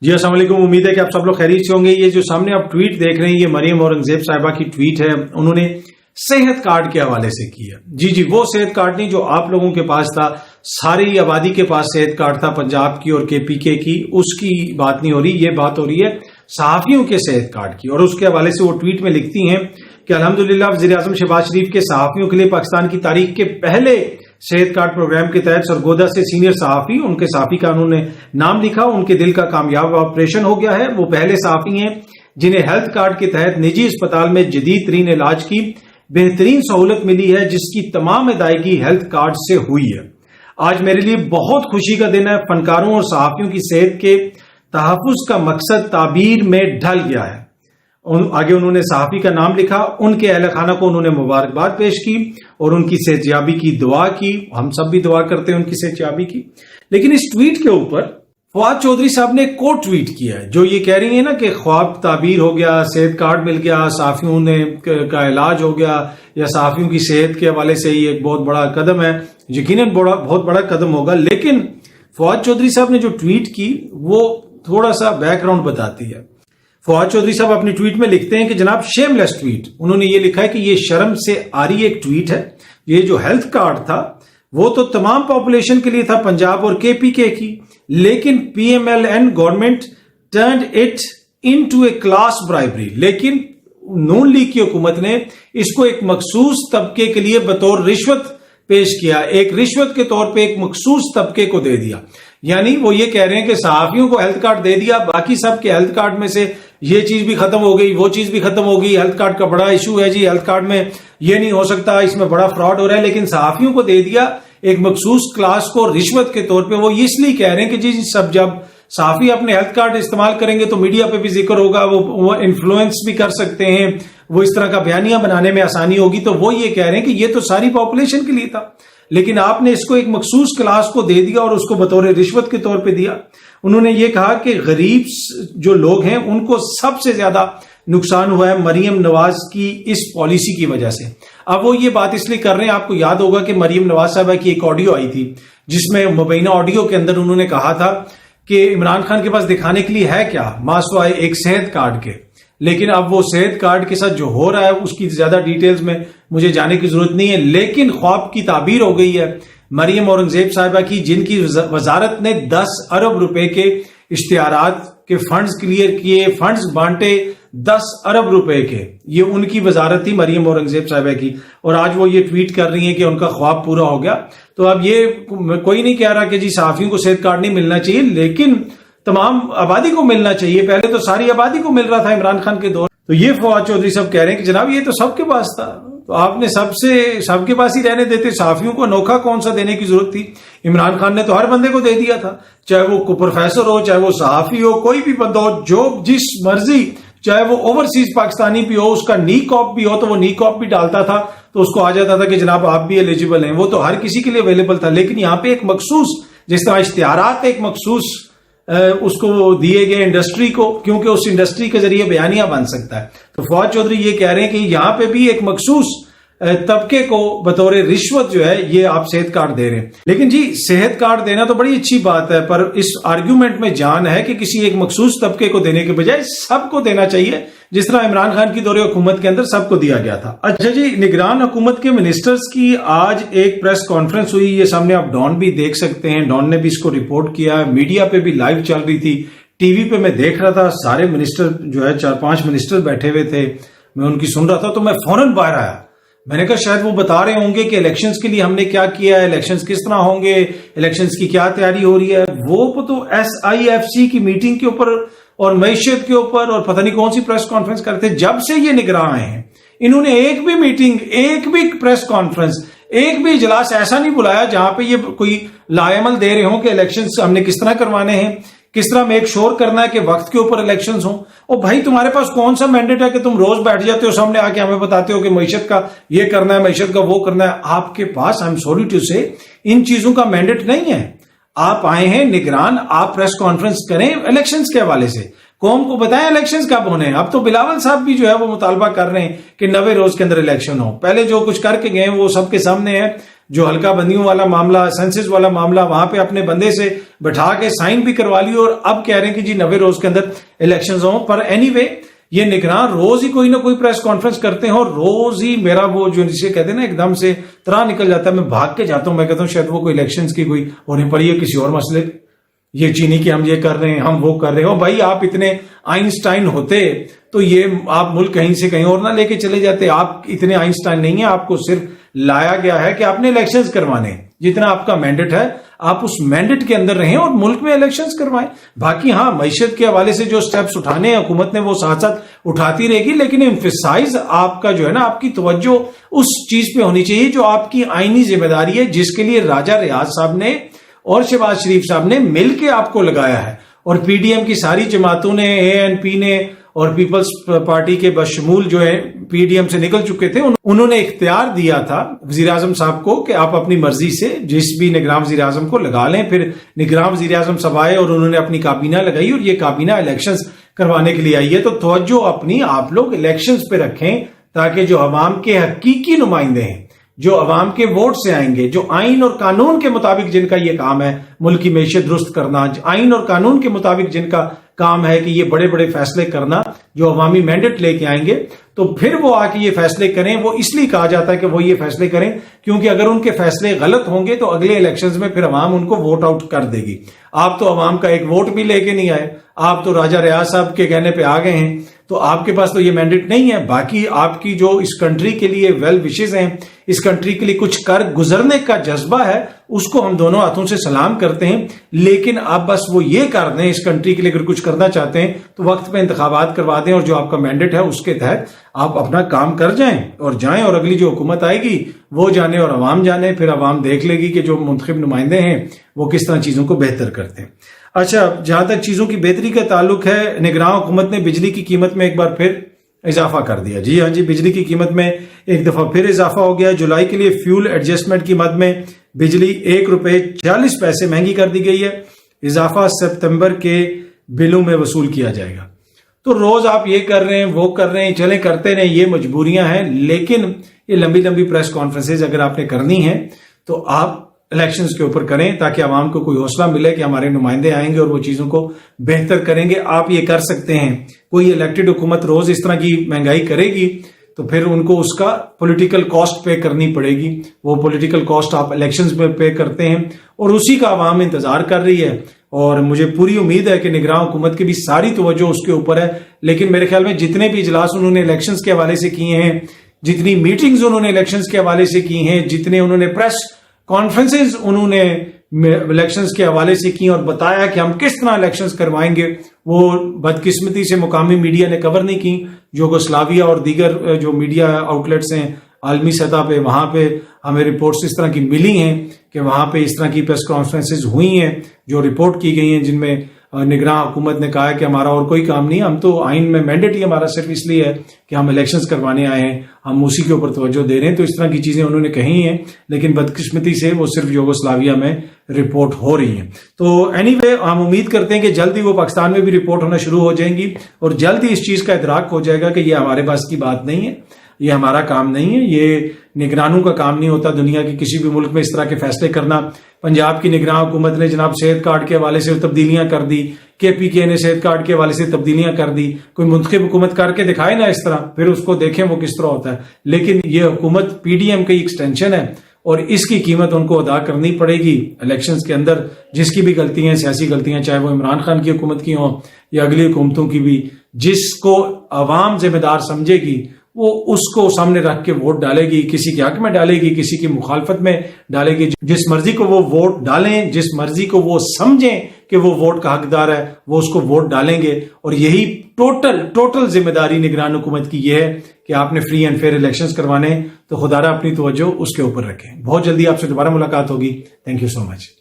جی السلام علیکم، امید ہے کہ آپ سب لوگ خیریت سے ہوں گے۔ یہ جو سامنے آپ ٹویٹ دیکھ رہے ہیں یہ مریم اورنگزیب صاحبہ کی ٹویٹ ہے، انہوں نے صحت کارڈ کے حوالے سے کی ہے۔ جی وہ صحت کارڈ نہیں جو آپ لوگوں کے پاس تھا، ساری آبادی کے پاس صحت کارڈ تھا پنجاب کی اور کے پی کے کی، اس کی بات نہیں ہو رہی، یہ بات ہو رہی ہے صحافیوں کے صحت کارڈ کی۔ اور اس کے حوالے سے وہ ٹویٹ میں لکھتی ہیں کہ الحمدللہ وزیر اعظم شہباز شریف کے صحافیوں کے لیے پاکستان کی تاریخ کے پہلے صحت کارڈ پروگرام کے تحت سرگودا سے سینئر صحافی، ان کے صحافی کا انہوں نے نام لکھا، ان کے دل کا کامیاب آپریشن ہو گیا ہے۔ وہ پہلے صحافی ہیں جنہیں ہیلتھ کارڈ کے تحت نجی اسپتال میں جدید ترین علاج کی بہترین سہولت ملی ہے، جس کی تمام ادائیگی ہیلتھ کارڈ سے ہوئی ہے۔ آج میرے لیے بہت خوشی کا دن ہے، فنکاروں اور صحافیوں کی صحت کے تحفظ کا مقصد تعبیر میں ڈھل گیا ہے۔ آگے انہوں نے صحافی کا نام لکھا، ان کے اہل خانہ کو انہوں نے مبارکباد پیش کی اور ان کی صحت یابی کی دعا کی۔ ہم سب بھی دعا کرتے ہیں ان کی صحت یابی کی۔ لیکن اس ٹویٹ کے اوپر فواد چودھری صاحب نے کو ٹویٹ کیا ہے جو یہ کہہ رہی ہیں نا کہ خواب تعبیر ہو گیا، صحت کارڈ مل گیا، صحافیوں نے کا علاج ہو گیا، یا صحافیوں کی صحت کے حوالے سے یہ ایک بہت بڑا قدم ہے۔ یقیناً بہت بڑا قدم ہوگا، لیکن فواد چودھری صاحب نے جو ٹویٹ کی وہ تھوڑا سا بیک گراؤنڈ بتاتی ہے۔ فواد چودھری صاحب اپنی ٹویٹ میں لکھتے ہیں کہ جناب شیم لیس ٹویٹ، انہوں نے یہ لکھا ہے کہ یہ شرم سے آری ایک ٹویٹ ہے۔ یہ جو ہیلتھ کارڈ تھا وہ تو تمام پاپولیشن کے لیے تھا پنجاب اور کے پی کے کی، لیکن P M L N government turned it into a class bribery, لیکن نون لیگ کی حکومت نے اس کو ایک مخصوص طبقے کے لیے بطور رشوت پیش کیا، ایک رشوت کے طور پہ ایک مخصوص طبقے کو دے دیا۔ یعنی وہ یہ کہہ رہے ہیں کہ صحافیوں کو ہیلتھ کارڈ دے دیا، باقی سب کے ہیلتھ کارڈ میں سے یہ چیز بھی ختم ہو گئی، وہ چیز بھی ختم ہو گئی، ہیلتھ کارڈ کا بڑا ایشو ہے جی، ہیلتھ کارڈ میں یہ نہیں ہو سکتا، اس میں بڑا فراڈ ہو رہا ہے، لیکن صحافیوں کو دے دیا ایک مخصوص کلاس کو رشوت کے طور پہ۔ وہ اس لیے کہہ رہے ہیں کہ جی سب جب صحافی اپنے ہیلتھ کارڈ استعمال کریں گے تو میڈیا پہ بھی ذکر ہوگا، وہ انفلوئنس بھی کر سکتے ہیں، وہ اس طرح کا بیانیہ بنانے میں آسانی ہوگی، تو وہ یہ کہہ رہے ہیں کہ یہ تو ساری پاپولیشن کے لیے تھا، لیکن آپ نے اس کو ایک مخصوص کلاس کو دے دیا اور اس کو بطور رشوت کے طور پہ دیا۔ انہوں نے یہ کہا کہ غریب جو لوگ ہیں ان کو سب سے زیادہ نقصان ہوا ہے مریم نواز کی اس پالیسی کی وجہ سے۔ اب وہ یہ بات اس لیے کر رہے ہیں، آپ کو یاد ہوگا کہ مریم نواز صاحبہ کی ایک آڈیو آئی تھی جس میں مبینہ آڈیو کے اندر انہوں نے کہا تھا کہ عمران خان کے پاس دکھانے کے لیے ہے کیا، ماسوائے ایک صحت کارڈ کے۔ لیکن اب وہ صحت کارڈ کے ساتھ جو ہو رہا ہے اس کی زیادہ ڈیٹیلز میں مجھے جانے کی ضرورت نہیں ہے، لیکن خواب کی تعبیر ہو گئی ہے مریم اورنگزیب صاحبہ کی، جن کی وزارت نے 10 ارب روپے کے اشتہارات کے فنڈز کلیئر کیے، فنڈز بانٹے 10 ارب روپے کے، یہ ان کی وزارت تھی مریم اورنگزیب صاحبہ کی، اور آج وہ یہ ٹویٹ کر رہی ہیں کہ ان کا خواب پورا ہو گیا۔ تو اب یہ کوئی نہیں کہہ رہا کہ جی صحافیوں کو صحت کارڈ نہیں ملنا چاہیے، لیکن تمام آبادی کو ملنا چاہیے۔ پہلے تو ساری آبادی کو مل رہا تھا عمران خان کے دور، تو یہ فواد چودھری صاحب کہہ رہے ہیں کہ جناب یہ تو سب کے پاس تھا، تو آپ نے سب کے پاس ہی رہنے دیتے، صحافیوں کو انوکھا کون سا دینے کی ضرورت تھی؟ عمران خان نے تو ہر بندے کو دے دیا تھا، چاہے وہ پروفیسر ہو، چاہے وہ صحافی ہو، کوئی بھی بندہ ہو، جو جس مرضی، چاہے وہ اوورسیز پاکستانی بھی ہو، اس کا نی کاپ بھی ہو تو وہ نی کاپ بھی ڈالتا تھا، تو اس کو آ جاتا تھا کہ جناب آپ بھی ایلیجیبل ہیں، وہ تو ہر کسی کے لیے اویلیبل تھا۔ لیکن یہاں پہ ایک مخصوص، جس طرح اشتہارات ایک مخصوص اس کو دیے گئے انڈسٹری کو، کیونکہ اس انڈسٹری کے ذریعے بیانیہ بن سکتا ہے، تو فواد چودھری یہ کہہ رہے ہیں کہ یہاں پہ بھی ایک مخصوص طبقے کو بطور رشوت جو ہے یہ آپ صحت کارڈ دے رہے ہیں۔ لیکن جی صحت کارڈ دینا تو بڑی اچھی بات ہے، پر اس آرگیومنٹ میں جان ہے کہ کسی ایک مخصوص طبقے کو دینے کے بجائے سب کو دینا چاہیے، جس طرح عمران خان کی دور حکومت کے اندر سب کو دیا گیا تھا۔ اچھا جی، نگران حکومت کے منسٹرز کی آج ایک پریس کانفرنس ہوئی، یہ سامنے آپ ڈان بھی دیکھ سکتے ہیں، ڈان نے بھی اس کو رپورٹ کیا ہے، میڈیا پہ بھی لائیو چل رہی تھی، ٹی وی پہ میں دیکھ رہا تھا، سارے منسٹر جو ہے 4-5 منسٹر بیٹھے ہوئے تھے، میں ان کی سن رہا تھا، تو میں فوراً باہر آیا، میں نے کہا شاید وہ بتا رہے ہوں گے کہ الیکشنز کے لیے ہم نے کیا کیا ہے، الیکشنز کس طرح ہوں گے، الیکشنز کی کیا تیاری ہو رہی ہے۔ وہ تو SIFC کی میٹنگ کے اوپر اور معیشت کے اوپر اور پتہ نہیں کون سی پریس کانفرنس کرتے، جب سے یہ نگراں آئے ہیں انہوں نے ایک بھی میٹنگ، ایک بھی پریس کانفرنس، ایک بھی اجلاس ایسا نہیں بلایا جہاں پہ یہ کوئی لائعمل دے رہے ہوں کہ الیکشنز ہم نے کس طرح کروانے ہیں، کس طرح میک شور کرنا ہے کہ وقت کے اوپر الیکشنز ہوں۔ اور بھائی تمہارے پاس کون سا مینڈیٹ ہے کہ تم روز بیٹھ جاتے ہو سامنے آ کے ہمیں بتاتے ہو کہ معیشت کا یہ کرنا ہے، معیشت کا وہ کرنا ہے؟ آپ کے پاس I'm sorry to say ان چیزوں کا مینڈیٹ نہیں ہے۔ آپ آئے ہیں نگران، آپ پریس کانفرنس کریں الیکشنز کے حوالے سے، قوم کو بتائیں الیکشنز کب ہونے ہیں۔ اب تو بلاول صاحب بھی جو ہے وہ مطالبہ کر رہے ہیں کہ 90 روز کے اندر الیکشن ہو، پہلے جو کچھ کر کے گئے وہ سب کے سامنے ہے۔ جو حلقہ بندیوں والا معاملہ، سینسس والا معاملہ، وہاں پہ اپنے بندے سے بٹھا کے سائن بھی کروا لی اور اب کہہ رہے ہیں کہ جی 90 روز کے اندر الیکشنز ہوں. پر اینی وے یہ نگران روز ہی کوئی نہ کوئی پریس کانفرنس کرتے ہیں اور روز ہی میرا وہ جو جسے کہتے ہیں نا ایک دم سے طرح نکل جاتا ہے. میں بھاگ کے جاتا ہوں، میں کہتا ہوں شاید وہ کوئی الیکشنز کی کوئی ہونی پڑی ہے کسی اور مسئلے، یہ چینی کہ ہم یہ کر رہے ہیں، ہم وہ کر رہے ہیں. بھائی آپ اتنے آئنسٹائن ہوتے تو یہ آپ ملک کہیں سے کہیں اور نہ لے کے چلے جاتے. آپ اتنے آئنسٹائن نہیں ہیں، آپ کو صرف لایا گیا ہے کہ آپ نے الیکشنز کروانے، جتنا آپ کا مینڈیٹ ہے آپ اس مینڈیٹ کے اندر رہیں اور ملک میں الیکشنز کروائیں. باقی ہاں معیشت کے حوالے سے جو سٹیپس اٹھانے ہیں حکومت نے وہ ساتھ ساتھ اٹھاتی رہے گی، لیکن ایمفیسائز آپ کا جو ہے نا آپ کی توجہ اس چیز پہ ہونی چاہیے جو آپ کی آئینی ذمہ داری ہے، جس کے لیے راجہ ریاض صاحب نے اور شہباز شریف صاحب نے مل کے آپ کو لگایا ہے. اور پی ڈی ایم کی ساری جماعتوں نے، اے این پی نے اور پیپلز پارٹی کے بشمول جو ہے پی ڈی ایم سے نکل چکے تھے، انہوں نے اختیار دیا تھا وزیر اعظم صاحب کو کہ آپ اپنی مرضی سے جس بھی نگراں وزیر اعظم کو لگا لیں. پھر نگراں وزیر اعظم سب آئے اور انہوں نے اپنی کابینہ لگائی اور یہ کابینہ الیکشنز کروانے کے لیے آئی ہے. تو توجہ اپنی آپ لوگ الیکشنز پہ رکھیں تاکہ جو عوام کے حقیقی نمائندے ہیں، جو عوام کے ووٹ سے آئیں گے، جو آئین اور قانون کے مطابق جن کا یہ کام ہے ملک کی معیشت درست کرنا، آئین اور قانون کے مطابق جن کا کام ہے کہ یہ بڑے بڑے فیصلے کرنا، جو عوامی مینڈیٹ لے کے آئیں گے، تو پھر وہ آ کے یہ فیصلے کریں. وہ اس لیے کہا جاتا ہے کہ وہ یہ فیصلے کریں کیونکہ اگر ان کے فیصلے غلط ہوں گے تو اگلے الیکشنز میں پھر عوام ان کو ووٹ آؤٹ کر دے گی. آپ تو عوام کا ایک ووٹ بھی لے کے نہیں آئے، آپ تو راجہ ریاض صاحب کے کہنے پہ آ گئے ہیں، تو آپ کے پاس تو یہ مینڈیٹ نہیں ہے. باقی آپ کی جو اس کنٹری کے لیے ویل وشز ہیں، اس کنٹری کے لیے کچھ کر گزرنے کا جذبہ ہے، اس کو ہم دونوں ہاتھوں سے سلام کرتے ہیں. لیکن آپ بس وہ یہ کر دیں، اس کنٹری کے لیے اگر کچھ کرنا چاہتے ہیں تو وقت پہ انتخابات کروا دیں اور جو آپ کا مینڈیٹ ہے اس کے تحت آپ اپنا کام کر جائیں اور جائیں. اور اگلی جو حکومت آئے گی وہ جانے اور عوام جانے، پھر عوام دیکھ لے گی کہ جو منتخب نمائندے ہیں وہ کس طرح چیزوں کو بہتر کرتے ہیں. اچھا، جہاں تک چیزوں کی بہتری کا تعلق ہے، نگراں حکومت نے بجلی کی قیمت میں ایک بار پھر اضافہ کر دیا. جی ہاں جی، بجلی کی قیمت میں ایک دفعہ پھر اضافہ ہو گیا. جولائی کے لیے فیول ایڈجسٹمنٹ کی مد میں بجلی ₹1.40 مہنگی کر دی گئی ہے. اضافہ سپتمبر کے بلوں میں وصول کیا جائے گا. تو روز آپ یہ کر رہے ہیں، وہ کر رہے ہیں، چلیں کرتے رہیں، یہ مجبوریاں ہیں. لیکن یہ لمبی لمبی پریس کانفرنسز اگر آپ نے کرنی ہے تو آپ الیکشنز کے اوپر کریں تاکہ عوام کو کوئی حوصلہ ملے کہ ہمارے نمائندے آئیں گے اور وہ چیزوں کو بہتر کریں گے. آپ یہ کر سکتے ہیں. کوئی الیکٹڈ حکومت روز اس طرح کی مہنگائی کرے گی تو پھر ان کو اس کا پولیٹیکل کاسٹ پے کرنی پڑے گی. وہ پولیٹیکل کاسٹ آپ الیکشنز میں پے کرتے ہیں اور اسی کا عوام انتظار کر رہی ہے. اور مجھے پوری امید ہے کہ نگراں حکومت کی بھی ساری توجہ اس کے اوپر ہے. لیکن میرے خیال میں جتنے بھی اجلاس انہوں نے الیکشنز کے حوالے سے کیے ہیں، جتنی میٹنگز انہوں نے الیکشنز کے حوالے سے کی ہیں، جتنے انہوں نے پریس کانفرنسز انہوں نے الیکشنز کے حوالے سے کی اور بتایا کہ ہم کس طرح الیکشنز کروائیں گے، وہ بدقسمتی سے مقامی میڈیا نے کور نہیں کی. یوگوسلاویا اور دیگر جو میڈیا آؤٹ لیٹس ہیں عالمی سطح پہ، وہاں پہ ہمیں رپورٹس اس طرح کی ملی ہیں کہ وہاں پہ اس طرح کی پریس کانفرنسز ہوئی ہیں جو رپورٹ کی گئی ہیں، جن میں نگراں حکومت نے کہا ہے کہ ہمارا اور کوئی کام نہیں، ہم تو آئین میں مینڈیٹ ہی ہمارا صرف اس لیے ہے کہ ہم الیکشنز کروانے آئے ہیں، ہم اسی کے اوپر توجہ دے رہے ہیں. تو اس طرح کی چیزیں انہوں نے کہی ہیں، لیکن بدقسمتی سے وہ صرف یوگوسلاویا میں رپورٹ ہو رہی ہیں. تو اینی وے ہم امید کرتے ہیں کہ جلد ہی وہ پاکستان میں بھی رپورٹ ہونا شروع ہو جائیں گی اور جلد ہی اس چیز کا ادراک ہو جائے گا کہ یہ ہمارے پاس کی بات نہیں ہے، یہ ہمارا کام نہیں ہے، یہ نگرانوں کا کام نہیں ہوتا دنیا کے کسی بھی ملک میں اس طرح کے فیصلے کرنا. پنجاب کی نگراں حکومت نے جناب صحت کارڈ کے حوالے سے تبدیلیاں کر دی، کے پی کے نے صحت کارڈ کے حوالے سے تبدیلیاں کر دی. کوئی منتخب حکومت کر کے دکھائے نا اس طرح، پھر اس کو دیکھیں وہ کس طرح ہوتا ہے. لیکن یہ حکومت پی ڈی ایم کی ایکسٹینشن ہے اور اس کی قیمت ان کو ادا کرنی پڑے گی الیکشنز کے اندر. جس کی بھی غلطیاں، سیاسی غلطیاں، چاہے وہ عمران خان کی حکومت کی ہوں یا اگلی حکومتوں کی بھی، جس کو عوام ذمہ دار سمجھے گی وہ اس کو سامنے رکھ کے ووٹ ڈالے گی. کسی کے حق میں ڈالے گی، کسی کی مخالفت میں ڈالے گی. جس مرضی کو وہ ووٹ ڈالیں، جس مرضی کو وہ سمجھیں کہ وہ ووٹ کا حقدار ہے، وہ اس کو ووٹ ڈالیں گے. اور یہی ٹوٹل ذمہ داری نگران حکومت کی یہ ہے کہ آپ نے فری اینڈ فیئر الیکشنز کروانے، تو خدا را اپنی توجہ اس کے اوپر رکھیں. بہت جلدی آپ سے دوبارہ ملاقات ہوگی. Thank you so much.